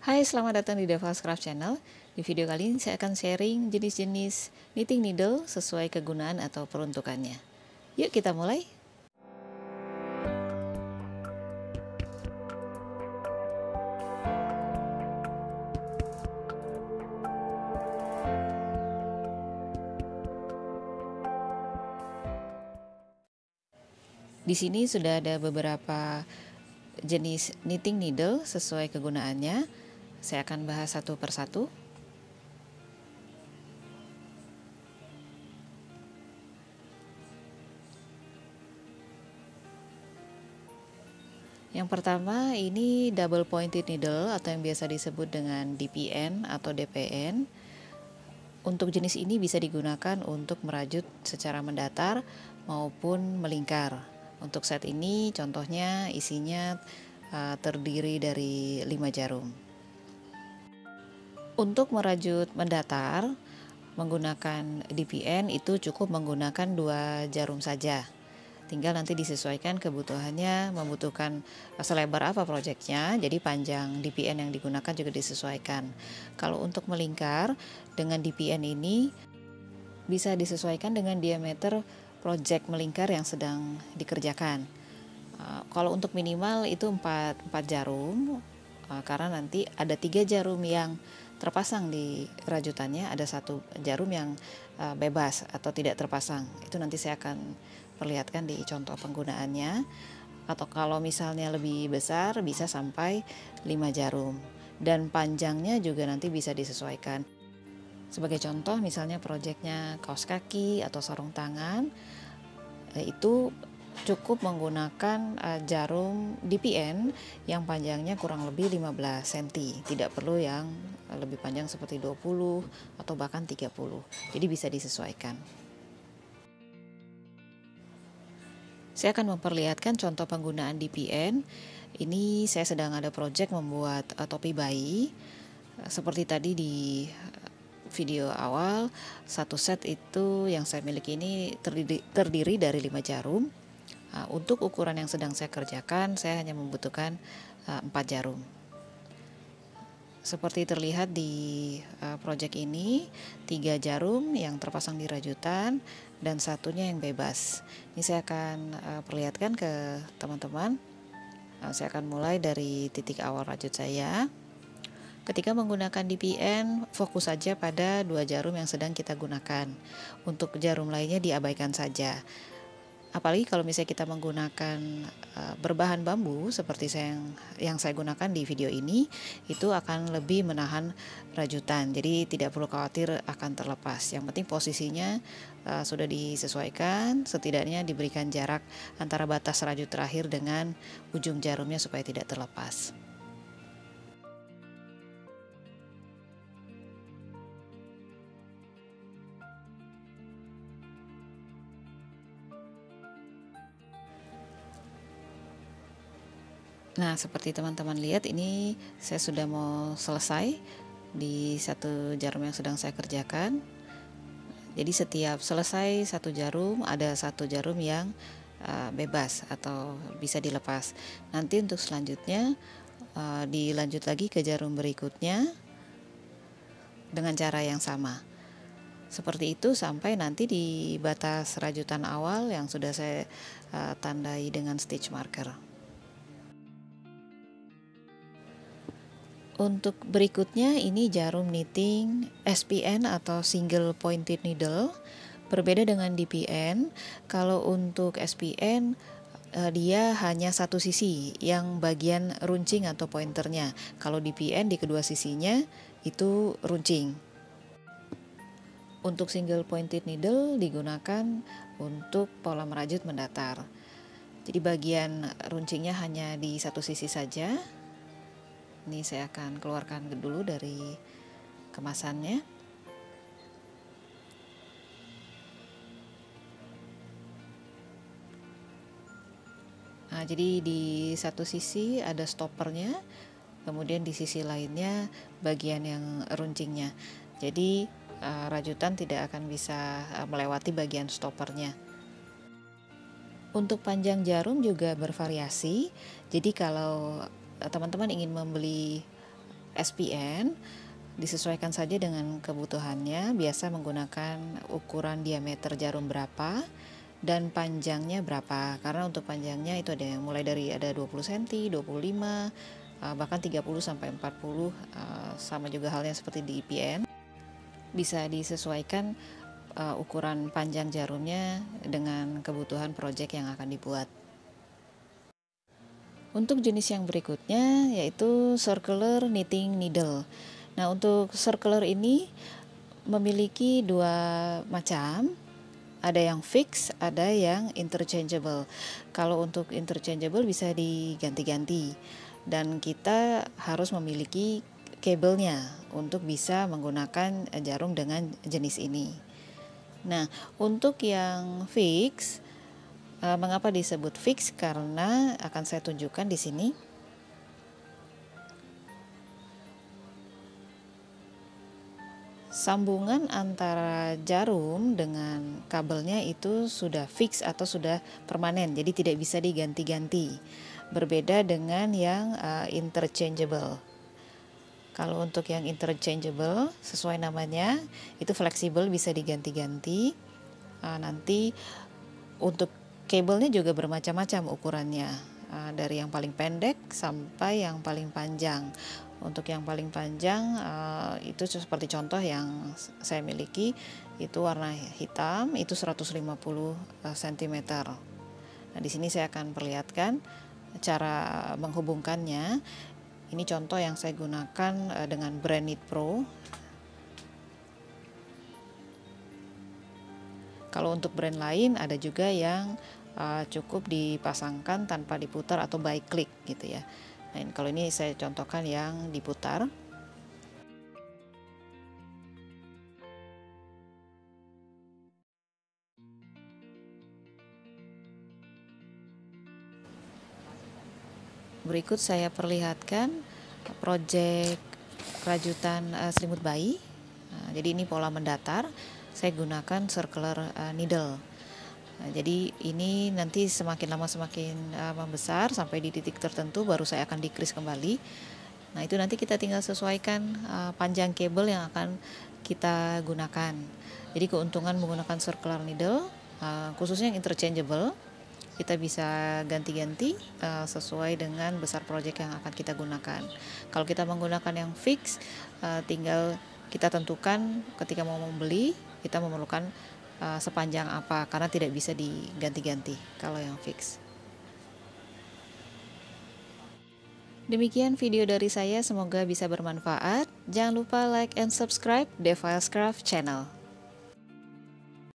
Hai, selamat datang di Devil's Craft Channel. Di video kali ini saya akan sharing jenis-jenis knitting needle sesuai kegunaan atau peruntukannya. Yuk kita mulai. Di sini sudah ada beberapa jenis knitting needle sesuai kegunaannya. Saya akan bahas satu persatu. Yang pertama ini double pointed needle atau yang biasa disebut dengan DPN atau DPN. Untuk jenis ini bisa digunakan untuk merajut secara mendatar maupun melingkar. Untuk set ini contohnya isinya terdiri dari 5 jarum. Untuk merajut mendatar menggunakan DPN itu cukup menggunakan 2 jarum saja. Tinggal nanti disesuaikan kebutuhannya, membutuhkan selebar apa proyeknya, jadi panjang DPN yang digunakan juga disesuaikan. Kalau untuk melingkar dengan DPN ini bisa disesuaikan dengan diameter proyek melingkar yang sedang dikerjakan. Kalau untuk minimal itu 4 jarum, karena nanti ada 3 jarum yang terpasang di rajutannya, ada 1 jarum yang bebas atau tidak terpasang. Itu nanti saya akan perlihatkan di contoh penggunaannya. Atau kalau misalnya lebih besar bisa sampai 5 jarum, dan panjangnya juga nanti bisa disesuaikan. Sebagai contoh misalnya proyeknya kaos kaki atau sarung tangan, itu cukup menggunakan jarum DPN yang panjangnya kurang lebih 15 cm. Tidak perlu yang lebih panjang seperti 20 atau bahkan 30. Jadi bisa disesuaikan. Saya akan memperlihatkan contoh penggunaan DPN. Ini saya sedang ada project membuat topi bayi. Seperti tadi di video awal, satu set itu yang saya miliki ini terdiri dari 5 jarum. Untuk ukuran yang sedang saya kerjakan, saya hanya membutuhkan 4 jarum. Seperti terlihat di project ini, 3 jarum yang terpasang di rajutan dan satunya yang bebas. Ini saya akan perlihatkan ke teman-teman. Saya akan mulai dari titik awal rajut saya. Ketika menggunakan DPN, fokus saja pada 2 jarum yang sedang kita gunakan. Untuk jarum lainnya diabaikan saja. Apalagi kalau misalnya kita menggunakan berbahan bambu seperti yang saya gunakan di video ini, itu akan lebih menahan rajutan. Jadi tidak perlu khawatir akan terlepas. Yang penting posisinya sudah disesuaikan, setidaknya diberikan jarak antara batas rajut terakhir dengan ujung jarumnya supaya tidak terlepas. Nah, seperti teman-teman lihat, ini saya sudah mau selesai di 1 jarum yang sedang saya kerjakan. Jadi setiap selesai 1 jarum, ada 1 jarum yang bebas atau bisa dilepas. Nanti untuk selanjutnya dilanjut lagi ke jarum berikutnya dengan cara yang sama. Seperti itu sampai nanti di batas rajutan awal yang sudah saya tandai dengan stitch marker. Untuk berikutnya ini jarum knitting SPN atau single pointed needle. Berbeda dengan DPN, kalau untuk SPN dia hanya satu sisi yang bagian runcing atau pointernya. Kalau DPN di kedua sisinya itu runcing. Untuk single pointed needle digunakan untuk pola merajut mendatar. Jadi bagian runcingnya hanya di satu sisi saja. Ini saya akan keluarkan dulu dari kemasannya. Nah, jadi di satu sisi ada stoppernya, kemudian di sisi lainnya bagian yang runcingnya. Jadi rajutan tidak akan bisa melewati bagian stoppernya. Untuk panjang jarum juga bervariasi. Jadi kalau teman-teman ingin membeli SPN disesuaikan saja dengan kebutuhannya, biasa menggunakan ukuran diameter jarum berapa dan panjangnya berapa. Karena untuk panjangnya itu ada yang mulai dari ada 20 cm, 25, bahkan 30 sampai 40, sama juga halnya seperti di IPN. Bisa disesuaikan ukuran panjang jarumnya dengan kebutuhan proyek yang akan dibuat. Untuk jenis yang berikutnya yaitu circular knitting needle. Nah, untuk circular ini memiliki dua macam, ada yang fix, ada yang interchangeable. Kalau untuk interchangeable bisa diganti-ganti dan kita harus memiliki kabelnya untuk bisa menggunakan jarum dengan jenis ini. Nah, untuk yang fix, mengapa disebut fix? Karena akan saya tunjukkan di sini. Sambungan antara jarum dengan kabelnya itu sudah fix atau sudah permanen, jadi tidak bisa diganti-ganti. Berbeda dengan yang interchangeable. Kalau untuk yang interchangeable, sesuai namanya, itu fleksibel, bisa diganti-ganti. Nanti untuk kabelnya juga bermacam-macam ukurannya, dari yang paling pendek sampai yang paling panjang. Untuk yang paling panjang itu seperti contoh yang saya miliki, itu warna hitam, itu 150 cm. Nah, di sini saya akan perlihatkan cara menghubungkannya. Ini contoh yang saya gunakan dengan brand Knit Pro. Kalau untuk brand lain ada juga yang cukup dipasangkan tanpa diputar atau by click gitu ya. Nah, kalau ini saya contohkan yang diputar. Berikut saya perlihatkan proyek rajutan selimut bayi. Jadi ini pola mendatar, saya gunakan circular needle. Jadi ini nanti semakin lama semakin membesar sampai di titik tertentu baru saya akan decrease kembali. Nah, itu nanti kita tinggal sesuaikan panjang kabel yang akan kita gunakan. Jadi keuntungan menggunakan circular needle, khususnya yang interchangeable, kita bisa ganti-ganti sesuai dengan besar proyek yang akan kita gunakan. Kalau kita menggunakan yang fix, tinggal kita tentukan ketika mau membeli, kita memerlukan sepanjang apa, karena tidak bisa diganti-ganti kalau yang fix. Demikian video dari saya, semoga bisa bermanfaat. Jangan lupa like and subscribe The Files Craft channel.